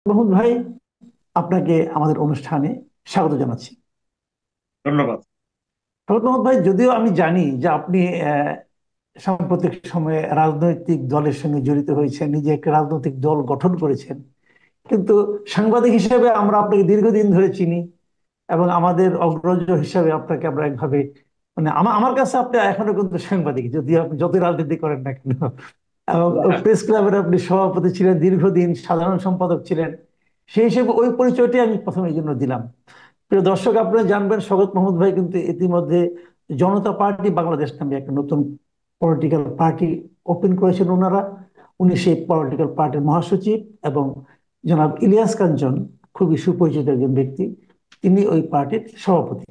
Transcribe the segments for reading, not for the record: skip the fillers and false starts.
মাহমুদ ভাই, আপনাকে আমাদের অনুষ্ঠানে স্বাগত জানাচ্ছি। ধন্যবাদ। স্বাগত মাহমুদ ভাই, যদিও আমি জানি যে আপনি সাম্প্রতিক সময়ে রাজনৈতিক দলের সঙ্গে জড়িত হয়েছেন, নিজে একটা রাজনৈতিক দল গঠন করেছেন, কিন্তু সাংবাদিক হিসেবে আমরা আপনাকে দীর্ঘদিন ধরে চিনি এবং আমাদের অগ্রজ হিসাবে আপনাকে আমরা একভাবে, মানে আমার আমার কাছে আপনি এখনো কিন্তু সাংবাদিক, যদি আপনি যতই রাজনীতি করেন না কেন। এবং প্রেস ক্লাবের আপনি সভাপতি ছিলেন দীর্ঘদিন, সাধারণ সম্পাদক ছিলেন। সেই হিসেবে ওই পরিচয়টি আমি প্রথমে এই জন্য দিলাম। প্রিয় দর্শক, আপনারা জানবেন শওকত মাহমুদ ভাই কিন্তু ইতিমধ্যে জনতা পার্টি বাংলাদেশ নামে একটা নতুন পলিটিক্যাল পার্টি ওপেন করেছেন ওনারা। উনি সেই পলিটিক্যাল পার্টির মহাসচিব এবং জনাব ইলিয়াস কাঞ্চন খুবই সুপরিচিত একজন ব্যক্তি, তিনি ওই পার্টির সভাপতি।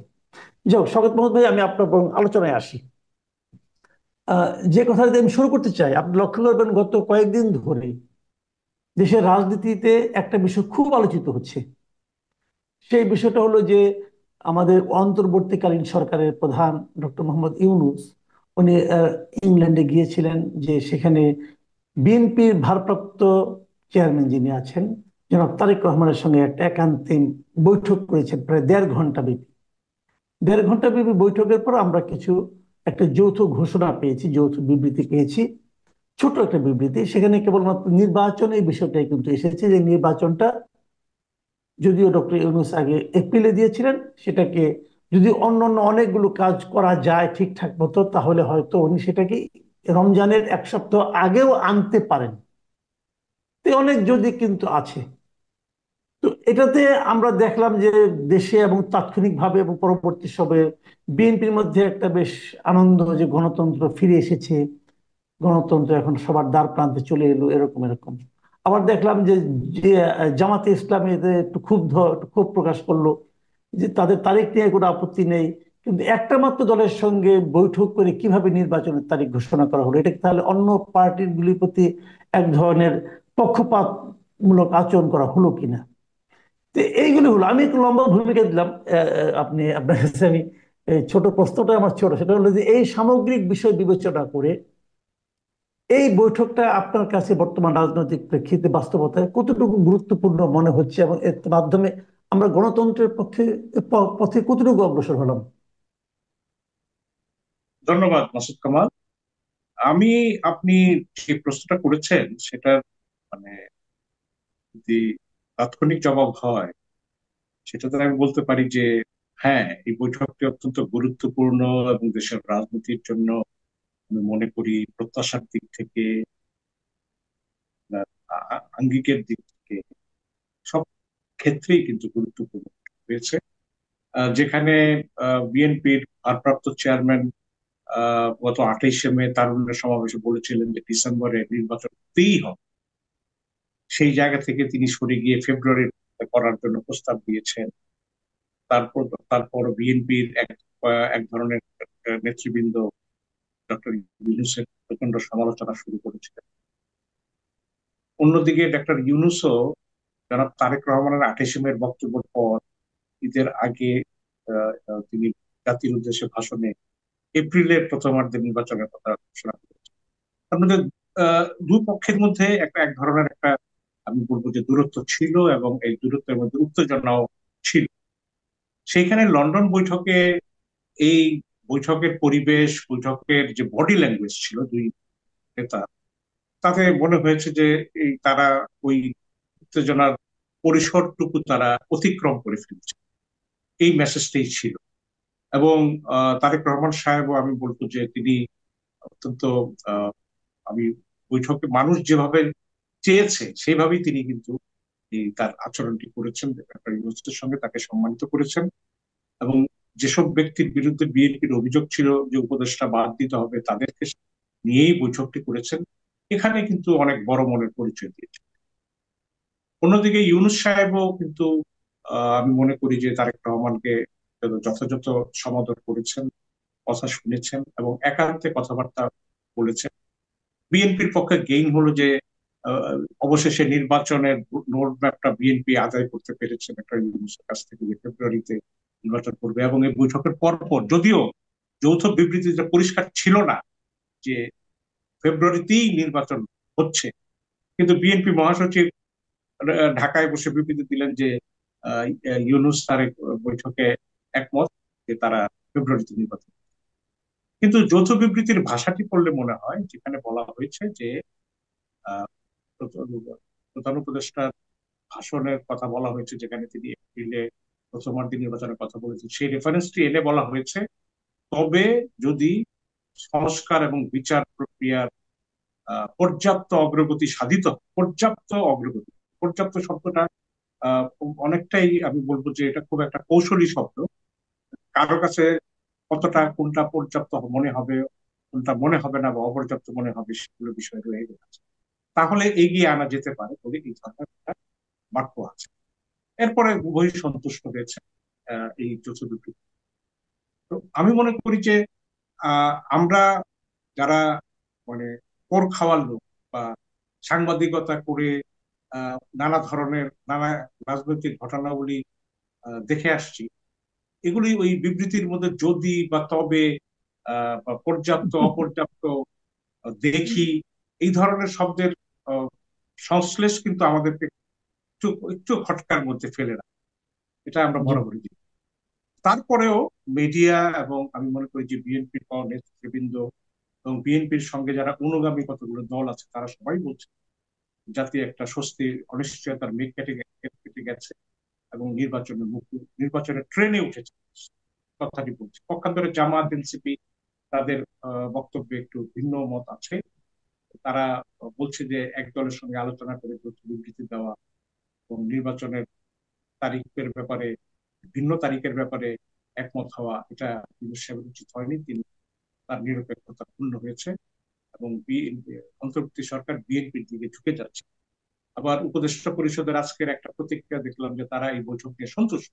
যাই হোক, শওকত মাহমুদ ভাই, আমি আপনার বরং আলোচনায় আসি। যে কথা দিয়ে আমি শুরু করতে চাই, আপনি লক্ষ্য করবেন গত কয়েকদিন ধরে দেশের রাজনীতিতে একটা বিষয় খুব আলোচিত হচ্ছে। সেই বিষয়টা হলো যে আমাদের অন্তর্বর্তীকালীন সরকারের প্রধান ডক্টর মোহাম্মদ ইউনূস, উনি ইংল্যান্ডে গিয়েছিলেন, যে সেখানে বিএনপির ভারপ্রাপ্ত চেয়ারম্যান যিনি আছেন জনাব তারেক রহমানের সঙ্গে একটা একান্তিক বৈঠক করেছেন প্রায় 1.5 ঘন্টা ব্যাপী। 1.5 ঘন্টা ব্যাপী বৈঠকের পর আমরা কিছু একটা যৌথ ঘোষণা পেয়েছি, যৌথ বিবৃতি পেয়েছি, ছোট একটা বিবৃতি। সেখানে কেবলমাত্র নির্বাচন এই বিষয়টাই কিন্তু এসেছে, যে নির্বাচনটা যদিও ডক্টর ইউনূস আগে এপ্রিলে দিয়েছিলেন, সেটাকে যদি অন্যান্য অনেকগুলো কাজ করা যায় ঠিকঠাক মতো, তাহলে হয়তো উনি সেটাকে রমজানের 1 সপ্তাহ আগেও আনতে পারেন। তো অনেক যদি কিন্তু আছে। তো এটাতে আমরা দেখলাম যে দেশে এবং তাৎক্ষণিকভাবে এবং পরবর্তী সময়ে বিএনপির মধ্যে একটা বেশ আনন্দ, যে গণতন্ত্র ফিরে এসেছে, গণতন্ত্র এখন সবার দ্বার প্রান্তে চলে এলো, এরকম এরকম। আবার দেখলাম যে যে জামাতে ইসলামী এতে একটু ক্ষুব্ধ, একটু ক্ষোভ প্রকাশ করলো, যে তাদের তারিখ নিয়ে কোনো আপত্তি নেই, কিন্তু একটা মাত্র দলের সঙ্গে বৈঠক করে কিভাবে নির্বাচনের তারিখ ঘোষণা করা হলো, এটা কি তাহলে অন্য পার্টির গুলির প্রতি এক ধরনের পক্ষপাতমূলক আচরণ করা হলো কিনা? তো এইগুলো হলো, আমি একটু লম্বা ভূমিকা দিলাম। আপনি, আপনার কাছে আমি এই ছোট প্রশ্নটা আমার ছোট, সেটা হলো যে এই সামগ্রিক বিষয় বিবেচনা করে এই বৈঠকটা আপনার কাছে বর্তমান রাজনৈতিক প্রেক্ষিতে বাস্তবতায় কতটুকু গুরুত্বপূর্ণ মনে হচ্ছে, এবং এর মাধ্যমে আমরা গণতন্ত্রের পক্ষে পথে কতটুকু অগ্রসর হলাম? ধন্যবাদ মাসুদ কামাল। আমি আপনি যে প্রশ্নটা করেছেন সেটার মানে যদি তাৎক্ষণিক জবাব হয়, সেটাতে আমি বলতে পারি যে হ্যাঁ, এই বৈঠকটি অত্যন্ত গুরুত্বপূর্ণ এবং দেশের রাজনীতির জন্য আমি মনে করি প্রত্যাশার দিক থেকে, আঙ্গিকের দিক থেকে সব ক্ষেত্রেই কিন্তু গুরুত্বপূর্ণ হয়েছে। যেখানে বিএনপির ভারপ্রাপ্ত চেয়ারম্যান গত 28শে মে তারুণ্যের সমাবেশে বলেছিলেন যে ডিসেম্বরে নির্বাচন হতেই হবে, সেই জায়গা থেকে তিনি সরে গিয়ে ফেব্রুয়ারি করার জন্য প্রস্তাব দিয়েছেন। তারপর তারপর বিএনপির এক ধরনের নেতৃবৃন্দ ডক্টর ইউনূসের প্রচন্ড সমালোচনা শুরু করেছিলেন। অন্যদিকে ডক্টর ইউনূসও জনাব তারেক রহমানের 28শে মের বক্তব্যের পর ঈদের আগে তিনি জাতির উদ্দেশ্যে ভাষণে এপ্রিলের প্রথমার্ধে নির্বাচনের কথা ঘোষণা করেছেন। তার মধ্যে দুই পক্ষের মধ্যে এক ধরনের একটা, আমি বলবো যে দূরত্ব ছিল, এবং এই দূরত্বের মধ্যে উত্তেজনাও ছিল। সেইখানে লন্ডন বৈঠকে এই বৈঠকের পরিবেশ, বৈঠকের যে বডি ল্যাঙ্গুয়েজ ছিল দুই নেতা, তাতে মনে হয়েছে যে এই তারা ওই উত্তেজনার পরিসরটুকু তারা অতিক্রম করে ফেলছে, এই মেসেজটাই ছিল। এবং তারেক রহমান সাহেবও আমি বলবো যে তিনি অত্যন্ত আহ, আমি বৈঠকে মানুষ যেভাবে চেয়েছে সেইভাবেই তিনি কিন্তু এই তার আচরণটি করেছেন, একটা ইউনুসের সঙ্গে তাকে সম্মানিত করেছেন। এবং যেসব ব্যক্তির বিরুদ্ধে বিএনপির অভিযোগ ছিল যে উপদেষ্টা বাদ দিতে হবে, তাদেরকে নিয়েই বৈঠকটি করেছেন। এখানে কিন্তু অনেক বড় মনের পরিচয় দিয়েছে। অন্যদিকে ইউনূস সাহেবও কিন্তু আমি মনে করি যে তারেক রহমানকে যথাযথ সমাদর করেছেন, কথা শুনেছেন এবং একান্তে কথাবার্তা বলেছেন। বিএনপির পক্ষে গেইন হলো যে আহ, অবশেষে নির্বাচনের রোড ম্যাপটা বিএনপি আদায় করতে পেরেছেন একটা ইউনূসের কাছ থেকে, যে ফেব্রুয়ারিতে নির্বাচন করবে। এবং এই বৈঠকের পরপর যদিও যৌথ বিবৃতিতে পরিষ্কার ছিল না যে ফেব্রুয়ারিতেই নির্বাচন হচ্ছে, কিন্তু বিএনপি মহাসচিব ঢাকায় বসে বিবৃতি দিলেন যে আহ, ইউনূস তারেক বৈঠকে একমত যে তারা ফেব্রুয়ারিতে নির্বাচন। কিন্তু যৌথ বিবৃতির ভাষাটি পড়লে মনে হয় যেখানে বলা হয়েছে যে আহ, প্রধান উপদেষ্টার ভাষণের কথা বলা হয়েছে, যেখানে তিনি এপ্রিলে প্রথমার্ধে নির্বাচনের কথা বলেছেন, সেই রেফারেন্সটি এনে বলা হয়েছে তবে যদি সংস্কার এবং বিচার প্রক্রিয়ার পর্যাপ্ত অগ্রগতি সাধিত হয়। পর্যাপ্ত অগ্রগতি, পর্যাপ্ত শব্দটা আহ, অনেকটাই আমি বলবো যে এটা খুব একটা কৌশলী শব্দ। কারো কাছে কতটা কোনটা পর্যাপ্ত মনে হবে, কোনটা মনে হবে না বা অপর্যাপ্ত মনে হবে, সেগুলো বিষয় রয়ে গেছে। তাহলে এগিয়ে আনা যেতে পারে বলে এই ধরনের একটা বাক্য আছে। এরপরে উভয়ই সন্তুষ্ট হয়েছে এই যৌথ বিবৃতি। তো আমি মনে করি যে আমরা যারা মানে কোর খাওয়ার লোক বা সাংবাদিকতা করে নানা ধরনের নানা রাজনৈতিক ঘটনাবলী দেখে আসছি, এগুলি ওই বিবৃতির মধ্যে যদি বা তবে বা পর্যাপ্ত অপর্যাপ্ত দেখি এই ধরনের শব্দের আহ, সংশ্লেষ কিন্তু আমাদেরকে একটু একটু খটকার মধ্যে ফেলে রাখে। এটা আমরা জি। বরাবরই দেখি। তারপরেও মিডিয়া এবং আমি মনে করি যে বিএনপির নেতৃবৃন্দ এবং বিএনপির সঙ্গে যারা অনুগামী কতগুলো দল আছে তারা সবাই বলছে জাতীয় একটা স্বস্তির অনিশ্চয়তার মেঘ কেটে কেটে গেছে এবং নির্বাচনের ট্রেনে উঠেছে কথাটি বলছে। পক্ষান্তরে জামাত এনসিপি তাদের বক্তব্যে একটু ভিন্ন মত আছে। তারা বলছে যে এক দলের সঙ্গে আলোচনা করে তথ্য বিবৃতি দেওয়া এবং নির্বাচনের তারিখের ব্যাপারে, ভিন্ন তারিখের ব্যাপারে একমত হওয়া, এটা ইউনূস সাহেবের উচিত হয়নি। তিনি তার নিরপেক্ষতা ক্ষুণ্ণ হয়েছে এবং অন্তর্বর্তী সরকার বিএনপির দিকে ঝুঁকে যাচ্ছে। আবার উপদেষ্টা পরিষদের আজকের একটা প্রতিক্রিয়া দেখলাম যে তারা এই বৈঠক নিয়ে সন্তুষ্ট।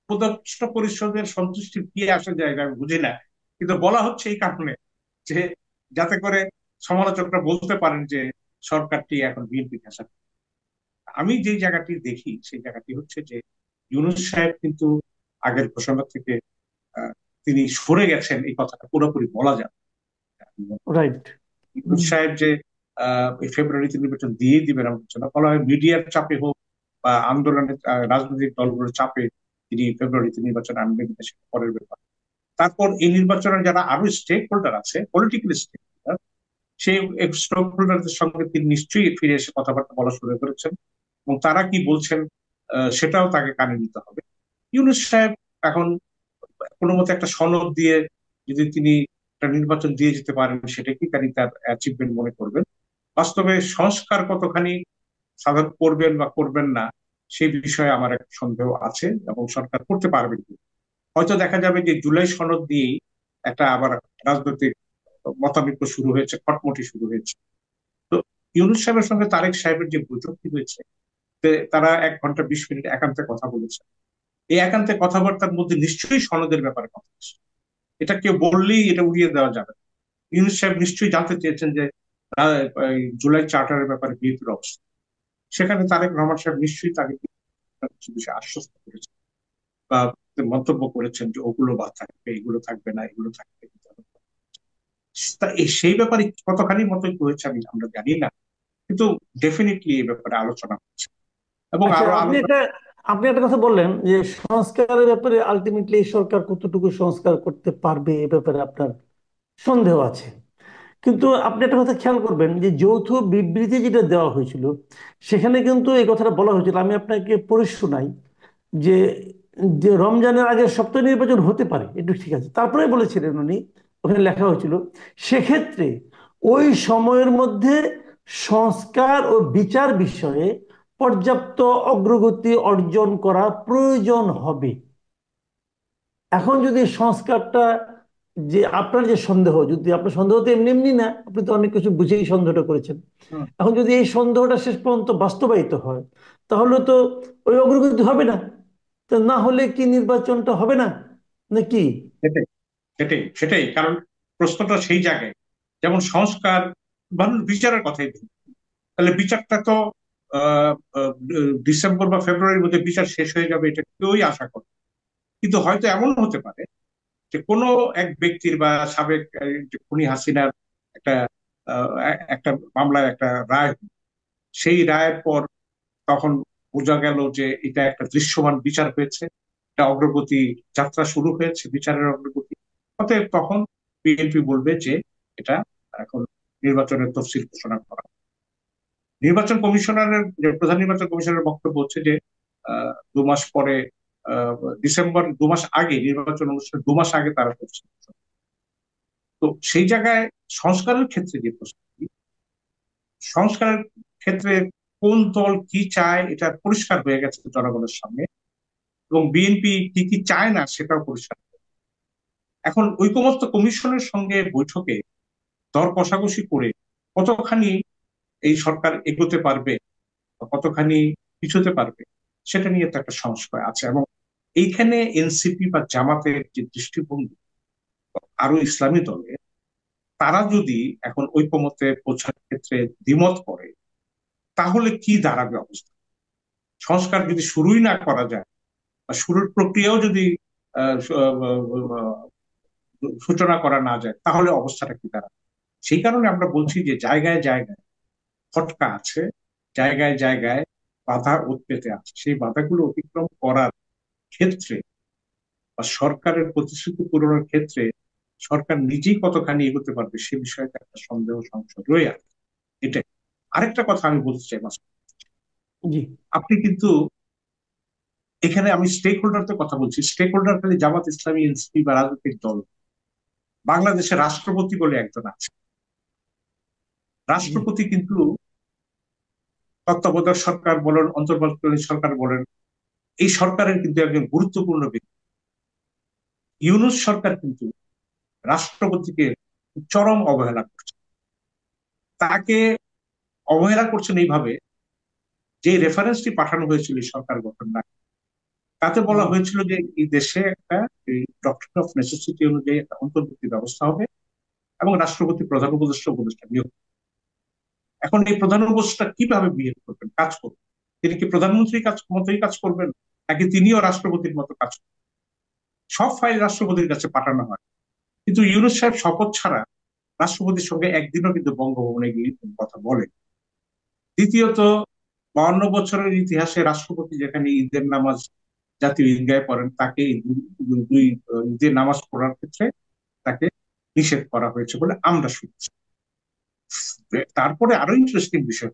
উপদেষ্টা পরিষদের সন্তুষ্টির কি আসে যায় আমি বুঝি না, কিন্তু বলা হচ্ছে এই কারণে যে যাতে করে সমালোচকরা বলতে পারেন যে সরকারটি এখন বিএনপি ঘেঁষা। আমি যে জায়গাটি দেখি সেই জায়গাটি হচ্ছে যে ইউনূস সাহেব কিন্তু আগের ঘোষণা থেকে আহ, তিনি সরে গেছেন, এই কথাটা পুরোপুরি বলা যায়। রাইট। ইউনূস সাহেব যে এই ফেব্রুয়ারিতে নির্বাচন দিয়ে দিবেন এমন কিছু না, বলা হয় মিডিয়ার চাপে হোক বা আন্দোলনের রাজনৈতিক দলগুলোর চাপে তিনি ফেব্রুয়ারিতে নির্বাচন আনবেন কিনা সেটা পরের ব্যাপার। তারপর এই নির্বাচনের যারা আরো স্টেক হোল্ডার আছে, পলিটিক্যাল স্টেক হোল্ডার, সেই স্টেক হোল্ডারদের সঙ্গে তিনি নিশ্চয়ই ফিরে এসে কথাবার্তা বলা শুরু করেছেন এবং তারা কি বলছেন সেটাও তাকে কানে নিতে হবে। ইউনূস সাহেব এখন কোনো মতে একটা সনদ দিয়ে যদি তিনি একটা নির্বাচন দিয়ে যেতে পারেন সেটাকেই তিনি তার অ্যাচিভমেন্ট মনে করবেন। বাস্তবে সংস্কার কতখানি সাধন করবেন বা করবেন না সেই বিষয়ে আমার একটা সন্দেহ আছে এবং সরকার করতে পারবে কি। হয়তো দেখা যাবে যে জুলাই সনদ দিয়েই একটা আবার রাজনৈতিক মতানৈক্য শুরু হয়েছে, খটমটি শুরু হয়েছে। তো ইউনূস সাহেবের সঙ্গে তারেক সাহেবের যে বৈঠকটি হয়েছে, তারা 1 ঘন্টা 20 মিনিট একান্তে কথা বলেছে। এই একান্তে কথাবার্তার মধ্যে নিশ্চয়ই সনদের ব্যাপারে কথা হচ্ছে। এটা কেউ বললেই এটা উড়িয়ে দেওয়া যাবে না। ইউনূস সাহেব নিশ্চয়ই জানতে চেয়েছেন যে এই জুলাই চার্টারের ব্যাপারে বিএনপির অবস্থা। সেখানে তারেক রহমান সাহেব নিশ্চয়ই তাকে কিছু বিষয়ে আশ্বস্ত করেছেন বা মন্তব্য করেছেন যে ওগুলো বাদ থাকবে, এগুলো থাকবে না, এগুলো থাকবে। সেই ব্যাপারে কতখানি মতৈক্য হয়েছে আমরা জানি না, কিন্তু ডেফিনেটলি এই ব্যাপারে আলোচনা হচ্ছে এবং আচ্ছা, আরো আপনি আলোচনা। একটা আপনি একটা কথা বললেন যে সংস্কারের ব্যাপারে আলটিমেটলি সরকার কতটুকু সংস্কার করতে পারবে এ ব্যাপারে আপনার সন্দেহ আছে। কিন্তু আপনি একটা কথা খেয়াল করবেন যে যৌথ বিবৃতি যেটা দেওয়া হয়েছিল সেখানে কিন্তু এই কথাটা বলা হয়েছিল, আমি আপনাকে পড়ে শোনাই যে যে রমজানের আগে সপ্তাহ নির্বাচন হতে পারে, একটু ঠিক আছে, তারপরে বলেছিলেন উনি, ওখানে লেখা হয়েছিল সেক্ষেত্রে ওই সময়ের মধ্যে সংস্কার ও বিচার বিষয়ে পর্যাপ্ত অগ্রগতি অর্জন করা প্রয়োজন হবে। এখন যদি সংস্কারটা, যে আপনার যে সন্দেহ, যদি আপনার সন্দেহ তো এমনি এমনি না, আপনি তো অনেক কিছু বুঝেই সন্দেহটা করেছেন, হুম, এখন যদি এই সন্দেহটা শেষ পর্যন্ত বাস্তবায়িত হয় তাহলে তো ওই অগ্রগতি হবে না। তো না হলে কি নির্বাচনটা হবে না নাকি? সেটাই সেটাই সেটাই কারণ প্রশ্নটা সেই জায়গায়। যেমন সংস্কার, ধরুন বিচারের কথাই ধরুন, তাহলে বিচারটা তো আহ, আহ, ডিসেম্বর বা ফেব্রুয়ারির মধ্যে বিচার শেষ হয়ে যাবে এটা কেউই আশা করে। কিন্তু হয়তো এমন হতে পারে যে কোনো এক ব্যক্তির বা সাবেক যে খুনি হাসিনার একটা একটা মামলায় একটা রায়, সেই রায়ের পর তখন বোঝা গেল যে এটা একটা দৃশ্যমান বিচার হয়েছে, একটা অগ্রগতি যাত্রা শুরু হয়েছে, বিচারের অগ্রগতি। অতএব তখন বিএনপি বলবে যে এটা এখন নির্বাচনের তফসিল ঘোষণা করা। নির্বাচন কমিশনারের প্রধান নির্বাচন কমিশনারের বক্তব্য হচ্ছে যে 2 মাস পরে, ডিসেম্বর 2 মাস আগে নির্বাচন অনুষ্ঠান, 2 মাস আগে তারা করছে। তো সেই জায়গায় সংস্কারের ক্ষেত্রে যে প্রশ্নটি, সংস্কারের ক্ষেত্রে কোন দল কি চায় এটা পরিষ্কার হয়ে গেছে জনগণের সামনে, এবং বিএনপি কি কি চায় না সেটাও পরিষ্কার। এখন ঐকমত্য কমিশনের সঙ্গে বৈঠকে দর কষাকষি করে কতখানি এই সরকার এগোতে পারবে বা কতখানি পিছোতে পারবে, সেটা নিয়ে তো একটা সংশয় আছে। এবং এইখানে এনসিপি বা জামাতের যে দৃষ্টিভঙ্গি, আরো ইসলামী দলে, তারা যদি এখন ঐকমত্যে পৌঁছার ক্ষেত্রে দ্বিমত করে, তাহলে কি দাঁড়াবে অবস্থা? সংস্কার যদি শুরুই না করা যায় বা শুরুর প্রক্রিয়াও যদি আহ, সু- আহ, সূচনা করা না যায়, তাহলে অবস্থাটা কি দাঁড়াবে? সেই কারণে আমরা বলছি যে জায়গায় জায়গায় খটকা আছে, জায়গায় জায়গায় বাধা উৎপেতে আছে। সেই বাধাগুলো অতিক্রম করার ক্ষেত্রে বা সরকারের প্রতিশ্রুতি পূরণের ক্ষেত্রে সরকার নিজেই কতখানি এগোতে পারবে সে বিষয়ে একটা সন্দেহ সংশয় রয়ে আছে। এটাই। আরেকটা কথা আমি বলতে চাই মাসুদ, জি। আপনি কিন্তু এখানে, আমি স্টেক হোল্ডারদের কথা বলছি, স্টেক হোল্ডার খালি জামাত ইসলামী, এনসিপি বা রাজনৈতিক দল। বাংলাদেশের রাষ্ট্রপতি বলে একজন আছে। জি। রাষ্ট্রপতি কিন্তু তত্ত্বাবধায়ক সরকার বলেন, অন্তর্বর্তীকালীন সরকার বলেন, এই সরকারের কিন্তু একজন গুরুত্বপূর্ণ ব্যক্তি। ইউনূস সরকার কিন্তু রাষ্ট্রপতিকে চরম অবহেলা করছে। তাকে অবহেলা করছেন এইভাবে, যে রেফারেন্সটি পাঠানো হয়েছিল এই সরকার গঠন না, তাতে বলা জি। হয়েছিল যে এই দেশে একটা এই ডক্ট্রিন অফ নেসেসিটি অনুযায়ী একটা অন্তর্বর্তী ব্যবস্থা হবে এবং রাষ্ট্রপতি প্রধান উপদেষ্টা উপদেষ্টা নিয়োগ। এখন এই প্রধান উপদেষ্টা কিভাবে বিহেভ করবেন, কাজ করবেন? তিনি কি প্রধানমন্ত্রীর কাজ মতোই কাজ করবেন, নাকি তিনিও রাষ্ট্রপতির মতো কাজ করবেন? সব ফাইল রাষ্ট্রপতির কাছে পাঠানো হয়, কিন্তু ইউনূস সাহেব শপথ ছাড়া রাষ্ট্রপতির সঙ্গে একদিনও কিন্তু বঙ্গভবনে গিয়ে কোনো কথা বলেন। দ্বিতীয়ত, 52 বছরের ইতিহাসে রাষ্ট্রপতি যেখানে ঈদের নামাজ জাতীয় ঈদগাহে পড়েন, তাকে এই দুই ঈদের নামাজ পড়ার ক্ষেত্রে তাকে নিষেধ করা হয়েছে বলে আমরা শুনছি। তারপরে আরো ইন্টারেস্টিং বিষয়,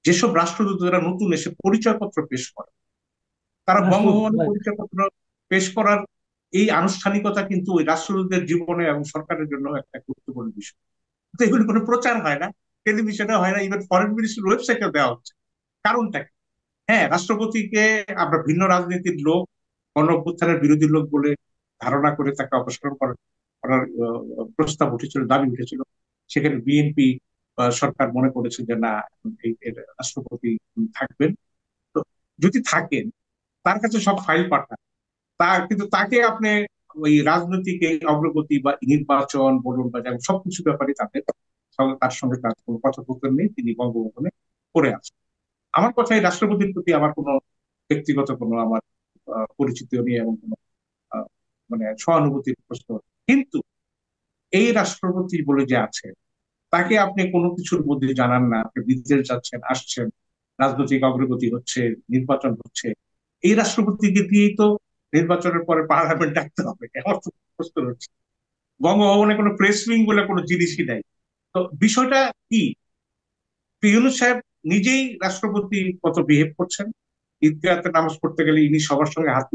যেসব রাষ্ট্রদূতরা নতুন এসে পরিচয়পত্র পেশ করে, তারা রাষ্ট্রপতি, বঙ্গভবনে right. পরিচয়পত্র পেশ করার এই আনুষ্ঠানিকতা কিন্তু ওই রাষ্ট্রদূতের জীবনে এবং সরকারের জন্য একটা গুরুত্বপূর্ণ বিষয়। তো এগুলি কোনো প্রচার হয় না, টেলিভিশনে হয় না, ইভেন ফরেন মিনিস্ট্রির ওয়েবসাইটে দেওয়া হচ্ছে। কারণটা কি? হ্যাঁ, রাষ্ট্রপতিকে আমরা ভিন্ন রাজনীতির লোক, গণ অভ্যুত্থানের বিরোধী লোক বলে ধারণা করে তাকে অপসারণ করার প্রস্তাব উঠেছিল, দাবি উঠেছিল। সেখানে বিএনপি সরকার মনে করেছে যে না, এর রাষ্ট্রপতি থাকবেন। তো যদি থাকেন, তার কাছে সব ফাইল পাঠান। কিন্তু তাকে আপনি ওই রাজনৈতিক এই অগ্রগতি বা নির্বাচন বলুন বা যেমন সবকিছু ব্যাপারে তার সঙ্গে তার কোনো কথোপকথন নেই, তিনি বঙ্গভবনে পড়ে আছেন। আমার কথা, এই রাষ্ট্রপতির প্রতি আমার কোনো ব্যক্তিগত কোনো আমার পরিচিত নেই এবং কোনো আহ, মানে সহানুভূতির প্রশ্ন। কিন্তু এই রাষ্ট্রপতি বলে যে আছে, তাকে আপনি কোনো কিছুর মধ্যে জানান না, আপনি বিদেশ যাচ্ছেন আসছেন, রাজনৈতিক অগ্রগতি হচ্ছে, নির্বাচন হচ্ছে, এই রাষ্ট্রপতিকে দিয়েই তো নির্বাচনের পরে পার্লামেন্ট ডাকতে হবে। আমার তো প্রশ্ন হচ্ছে, বঙ্গভবনে কোনো প্রেস উইং বলে কোনো জিনিসই নাই। তো বিষয়টা কি? ইউনূস সাহেব নিজেই রাষ্ট্রপতি কত বিহেভ করছেন। ঈদগাহতে নামাজ পড়তে গেলে ইনি সবার সঙ্গে হাত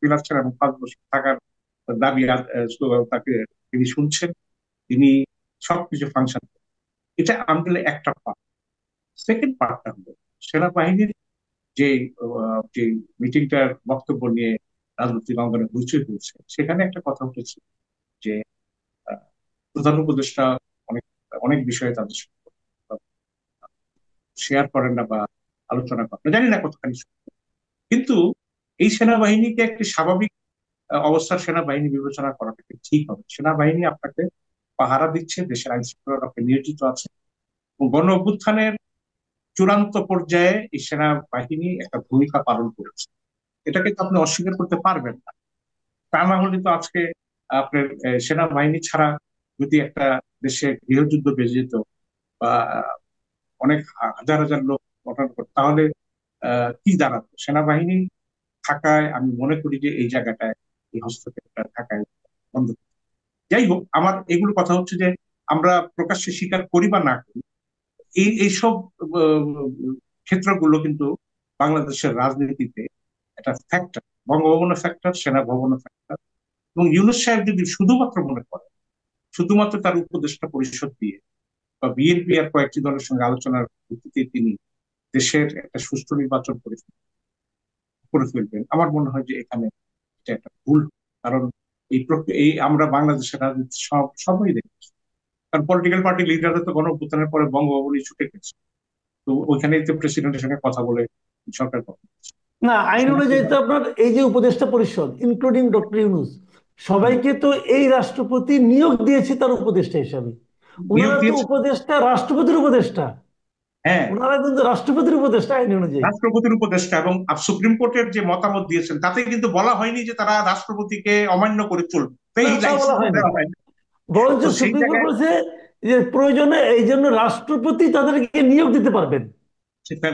মিলাচ্ছেন এবং 5 বছর থাকার দাবি তাকে তিনি শুনছেন, তিনি সবকিছু ফাংশন। এটা আমাদের একটা পার্ট। সেকেন্ড পার্টটা হলো সেনাবাহিনীর যে যে মিটিংটার বক্তব্য নিয়ে রাজনৈতিক অঙ্গনে হইচই হয়েছে, সেখানে একটা কথা উঠেছে যে আহ, প্রধান উপদেষ্টা অনেক অনেক বিষয়ে তাদের শেয়ার করেন না বা আলোচনা করেন না, জানি না কতখানি সত্য। কিন্তু এই সেনাবাহিনীকে একটি স্বাভাবিক অবস্থার সেনাবাহিনী বিবেচনা করাটা কি ঠিক হবে? সেনাবাহিনী আপনাকে পাহারা দিচ্ছে, দেশের আইন শৃঙ্খলা রক্ষায় নিয়োজিত আছে, এবং গণ অভ্যুত্থানের চূড়ান্ত পর্যায়ে এই সেনাবাহিনী একটা ভূমিকা পালন করেছে। এটাকে তো আপনি অস্বীকার করতে পারবেন না। তা না হলে তো আজকে আপনার সেনাবাহিনী ছাড়া যদি একটা দেশে গৃহযুদ্ধ বেজে যেত বা অনেক হাজার হাজার লোক গঠন করতো, তাহলে কি দাঁড়াতো সেনাবাহিনী থাকায়, আমি মনে করি যে এই জায়গাটায় এই হস্তক্ষেপটা থাকায় বন্ধ। যাই হোক, আমার এগুলো কথা হচ্ছে যে আমরা প্রকাশ্যে স্বীকার করি বা না করি, এইসব ক্ষেত্রগুলো কিন্তু বাংলাদেশের রাজনীতিতে একটা ফ্যাক্টর। বঙ্গভবনের ফ্যাক্টর, সেনা ভবনের ফ্যাক্টর। এবং ইউনূস সাহেব যদি শুধুমাত্র মনে করে, শুধুমাত্র তার উপদেষ্টা পরিষদ দিয়ে বা বিএনপি আর কয়েকটি দলের সঙ্গে আলোচনার ভিত্তিতে তিনি দেশের একটা সুষ্ঠু নির্বাচন করে ফেলবেন, আমার মনে হয় যে এখানে এটা একটা ভুল। কারণ এই আমরা বাংলাদেশের রাজনীতি সবই দেখেছি। কারণ পলিটিক্যাল পার্টি লিডাররা তো গণ অভ্যুত্থানের পরে বঙ্গভবনে ছুটে গেছে, তো ওইখানেই তো প্রেসিডেন্টের সঙ্গে কথা বলে সরকার গঠন করছে। না, আইন অনুযায়ী তো আপনার এই যে উপদেষ্টা পরিষদ ইনক্লুডিং ডক্টর ইউনূস সবাইকে তো এই রাষ্ট্রপতি নিয়োগ দিয়েছে তার উপদেষ্টা হিসাবে। নিয়োগ ওনারা তো দিয়েছে। উপদেষ্টা, রাষ্ট্রপতির উপদেষ্টা। হ্যাঁ, ওনারা কিন্তু রাষ্ট্রপতির উপদেষ্টা আইন অনুযায়ী। রাষ্ট্রপতির উপদেষ্টা। এবং সুপ্রিম কোর্টের যে মতামত দিয়েছেন তাতে কিন্তু বলা হয়নি যে তারা রাষ্ট্রপতিকে অমান্য করে চলবে, তো না, এই তা বলা লাইসেন্স হয়নি। দেওয়া হয়নি। বরঞ্চ তো সেই সুপ্রিম কোর্ট জায়গায় বলেছে যে প্রয়োজনে এই জন্য রাষ্ট্রপতি তাদেরকে নিয়োগ দিতে পারবেন। সেটা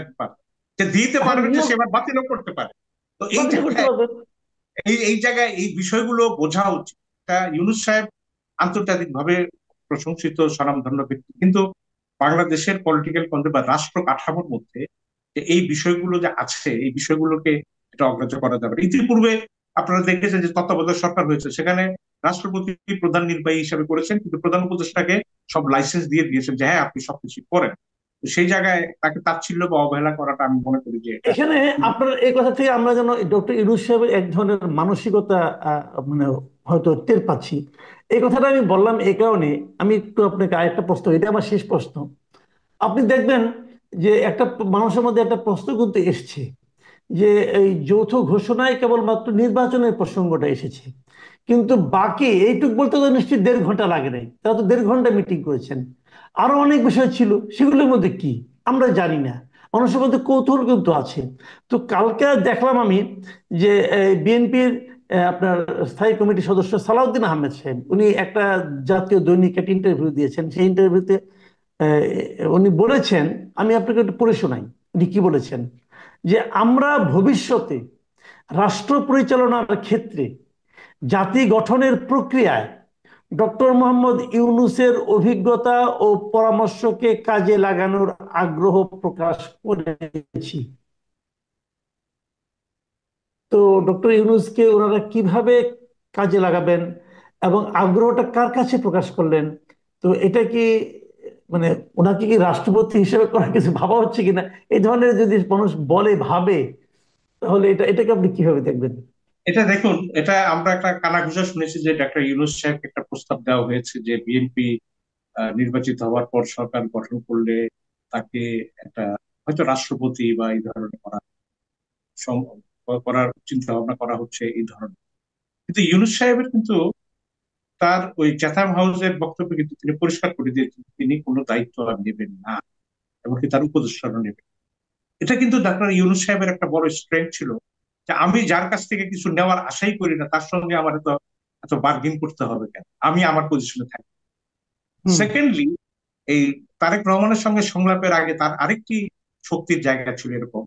যে দিতে এখন পারবেন, যে নিয়োগ সে আবার বাতিলও করতে পারে। তো এই বাতিল করতে জায়গায় পারবেন। এই জায়গায় এই বিষয়গুলো বোঝা উচিত। ইউনূস সাহেব আন্তর্জাতিকভাবে প্রশংসিত স্বনামধন্য ব্যক্তি, কিন্তু বাংলাদেশের পলিটিক্যাল বা রাষ্ট্র কাঠামোর মধ্যে যে এই বিষয়গুলো যে আছে, এই বিষয়গুলোকে এটা অগ্রাহ্য করা যাবে না। ইতিপূর্বে আপনারা দেখেছেন যে তত্ত্বাবধায়ক সরকার হয়েছে, সেখানে রাষ্ট্রপতি প্রধান নির্বাহী হিসাবে করেছেন, কিন্তু প্রধান উপদেষ্টাকে সব লাইসেন্স দিয়ে দিয়েছেন যে হ্যাঁ আপনি সবকিছু করেন। তো সেই জায়গায় তাকে তাচ্ছিল্য বা অবহেলা করাটা আমি মনে করি যে এটা এখানে আপনার এই কথা থেকে আমরা যেন ডক্টর ইউনূস সাহেবের এক ধরনের মানসিকতা মানে হয়তো টের পাচ্ছি। এই কথাটা আমি বললাম এই কারণে, আমি একটু আপনাকে আরেকটা প্রশ্ন, এটা আমার শেষ প্রশ্ন। আপনি দেখবেন যে একটা মানুষের মধ্যে একটা প্রশ্ন কিন্তু এসছে যে এই যৌথ ঘোষণায় কেবলমাত্র নির্বাচনের প্রসঙ্গটা এসেছে, কিন্তু বাকি এইটুক বলতে তো নিশ্চয়ই 1.5 ঘন্টা লাগে নাই, তারা তো 1.5 ঘন্টা মিটিং করেছেন। আরো অনেক বিষয় ছিল, সেগুলোর মধ্যে কি আমরা জানি না। মানুষের মধ্যে কৌতূহল কিন্তু আছে। তো কালকে দেখলাম আমি যে বিএনপির আপনার স্থায়ী কমিটির সদস্য সালাউদ্দিন আহমেদ সাহেব, উনি একটা জাতীয় দৈনিক একটা ইন্টারভিউ দিয়েছেন। সেই ইন্টারভিউতে উনি বলেছেন, আমি আপনাকে একটু পড়ে শোনাই উনি কি বলেছেন, যে আমরা ভবিষ্যতে রাষ্ট্র পরিচালনার ক্ষেত্রে জাতি গঠনের প্রক্রিয়ায় ডক্টর মোহাম্মদ ইউনূসের অভিজ্ঞতা ও পরামর্শকে কাজে লাগানোর আগ্রহ প্রকাশ করেছি। তো ডক্টর ইউনূসকে ওনারা কিভাবে কাজে লাগাবেন এবং আগ্রহটা কার কাছে প্রকাশ করলেন? তো এটা কি মানে ওনাকে কি রাষ্ট্রপতি হিসেবে করার কিছু ভাবা হচ্ছে কিনা, এই ধরনের যদি মানুষ বলে ভাবে, তাহলে এটাকে আপনি কিভাবে দেখবেন? এটা দেখুন, এটা আমরা একটা কানাঘুষা শুনেছি যে ডক্টর ইউনূস সাহেবকে একটা প্রস্তাব দেওয়া হয়েছে যে বিএনপি নির্বাচিত হওয়ার পর সরকার গঠন করলে তাকে একটা হয়তো রাষ্ট্রপতি বা এই ধরনের করার চিন্তা ভাবনা করা হচ্ছে এই ধরনের। কিন্তু ইউনূস সাহেবের কিন্তু তার ওই চ্যাথাম হাউসের বক্তব্যে কিন্তু তিনি পরিষ্কার করে দিয়েছেন তিনি কোনো দায়িত্ব আর নেবেন না, এমনকি তার উপদেষ্টারও নেবেন। এটা কিন্তু ডাক্তার ইউনূস সাহেবের একটা বড় স্ট্রেংথ ছিল, যে আমি যার কাছ থেকে কিছু নেওয়ার আশাই করি না তার সঙ্গে আমার এত এত বার্গেন করতে হবে কেন, আমি আমার পজিশনে থাকি। হুম। সেকেন্ডলি, এই তারেক রহমানের সঙ্গে সংলাপের আগে তার আরেকটি শক্তির জায়গা ছিল এরকম,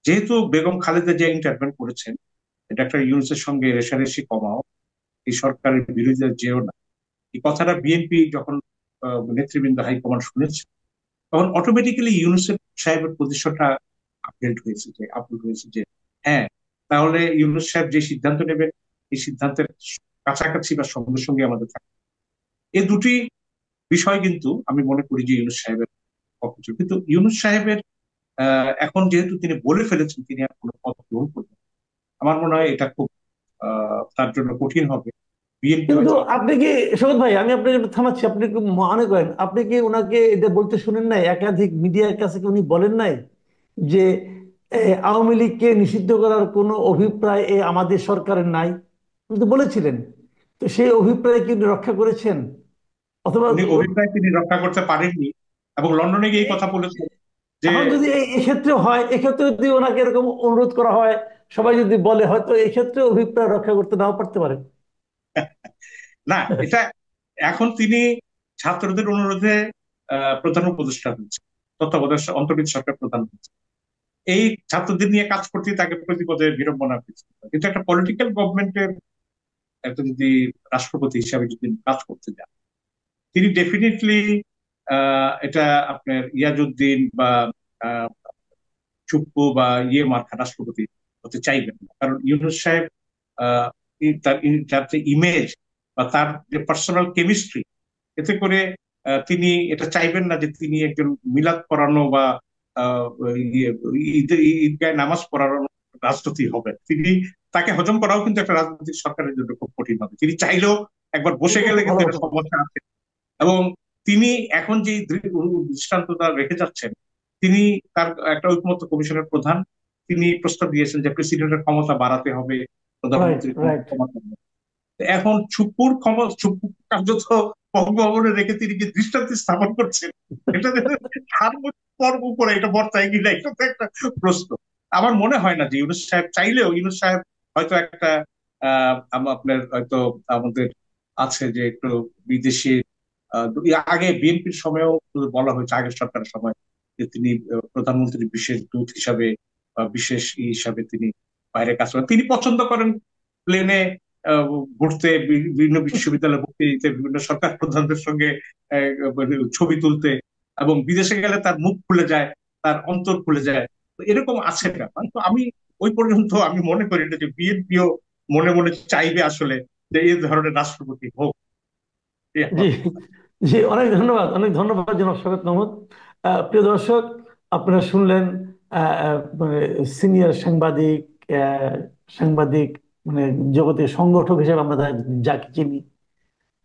যেহেতু বেগম খালেদা জিয়া ইন্টারভেন করেছেন, ডাক্তার ইউনূসের সঙ্গে রেষারেষি কমাও, এই সরকারের বিরোধিতা যেও না, এই কথাটা বিএনপি যখন নেতৃবৃন্দ হাইকমান্ড শুনেছে, তখন অটোমেটিক্যালি ইউনূসের সাহেবের পজিশনটা আপগ্রেড হয়েছে যে হ্যাঁ, তাহলে ইউনূস সাহেব যে সিদ্ধান্ত নেবেন এই সিদ্ধান্তের কাছাকাছি বা সঙ্গে সঙ্গে আমাদের থাকে। এই দুটি বিষয় কিন্তু আমি মনে করি যে ইউনূস সাহেবের পক্ষে ছিল। কিন্তু ইউনূস সাহেবের এখন যেহেতু তিনি বলে ফেলেছেন তিনি আর কোনো পদ গ্রহণ করবেন, আমার মনে হয় এটা খুব তার জন্য কঠিন হবে। বিএনপি কিন্তু হয়তো আপনি কি, শোকত ভাই আমি আপনাকে একটু থামাচ্ছি, আপনি কি মনে করেন, আপনি কি ওনাকে এটা বলতে শুনেন নাই, একাধিক মিডিয়ার কাছে কি উনি বলেন নাই যে আওয়ামী লীগকে নিষিদ্ধ করার কোনো অভিপ্রায় আমাদের সরকারের নাই? উনি তো বলেছিলেন। তো সেই অভিপ্রায় কি উনি রক্ষা করেছেন? অথবা উনি অভিপ্রায় তিনি রক্ষা করতে পারেননি, এবং লন্ডনে গিয়ে এই কথা বলেছেন যে এখন যদি এই ক্ষেত্রে হয়, এক্ষেত্রে যদি ওনাকে এরকম অনুরোধ করা হয়, সবাই যদি বলে, হয়তো এই ক্ষেত্রে অভিপ্রায় রক্ষা করতে নাও পারতে পারে। না, এটা এখন তিনি ছাত্রদের অনুরোধে প্রধান উপদেষ্টা হয়েছে, তত্ত্বাবধায়ক অন্তর্বর্তী সরকার প্রধান হয়েছে। এই ছাত্রদের নিয়ে কাজ করতে তাকে প্রতিপদে বিড়ম্বনা পেয়েছে। কিন্তু একটা পলিটিক্যাল গভর্নমেন্টের একটা যদি রাষ্ট্রপতি হিসাবে যদি কাজ করতে যান, তিনি ডেফিনেটলি এটা আপনার ইয়াজউদ্দিন বা আহ, চুপ্পু বা মার্কা রাষ্ট্রপতি হতে চাইবেন না। কারণ ইউনূস সাহেব তার যে ইমেজ বা তার যে পার্সোনাল কেমিস্ট্রি, এতে করে তিনি এটা চাইবেন না যে তিনি একজন মিলাদ পড়ানো বা আহ, ইয়ে, ঈদগায় নামাজ পড়ানো রাজনীতি হবেন। তাকে হজম করাও কিন্তু একটা রাজনৈতিক সরকারের জন্য খুব কঠিন হবে। তিনি চাইলেও একবার বসে এটা গেলে একটা ভালো কিন্তু এটা কথা বলেছেন। সমস্যা আছে। এবং তিনি এখন যে দৃষ্টান্তটা রেখে যাচ্ছেন, তিনি তার একটা ঐকমত্য কমিশনের প্রধান, তিনি প্রস্তাব দিয়েছেন যে প্রেসিডেন্টের ক্ষমতা বাড়াতে হবে, রাইট, প্রধানমন্ত্রীর ক্ষমতা রাইট। কমাতে হবে। এখন চুপ্পুর কার্যত বঙ্গভবনে রেখে তিনি কি দৃষ্টান্ত স্থাপন করছেন, এটা যে তার উপরে এটা বর্তায় কিনা, এটা তো একটা প্রশ্ন। আমার মনে হয় না যে ইউনূস সাহেব চাইলেও, ইউনূস সাহেব হয়তো একটা আপনার হয়তো আমাদের আছে যে একটু বিদেশি আগে বিএনপির সময়েও বলা হয়েছে, আগের সরকারের সময়, যে তিনি প্রধানমন্ত্রীর বিশেষ দূত হিসাবে বা বিশেষ হিসাবে তিনি বাইরে কাজ করেন। তিনি পছন্দ করেন প্লেনে আহ, ঘুরতে, বিভিন্ন বিশ্ববিদ্যালয়ে ভর্তি দিতে, বিভিন্ন সরকার প্রধানদের সঙ্গে মানে ছবি তুলতে, এবং বিদেশে গেলে তার মুখ খুলে যায়, তার অন্তর খুলে যায়। তো এরকম আছে ব্যাপার। তো আমি ওই পর্যন্ত আমি মনে করি না যে বিএনপিও মনে মনে চাইবে আসলে যে এই ধরনের রাষ্ট্রপতি হোক। এই জি, আমার কথা। জি, অনেক ধন্যবাদ, অনেক ধন্যবাদ জনাব শওকত মাহমুদ। প্রিয় দর্শক, আপনারা শুনলেন মানে সিনিয়র সাংবাদিক, সাংবাদিক মানে জগতের সংগঠক হিসেবে আমরা যাকে চিনি,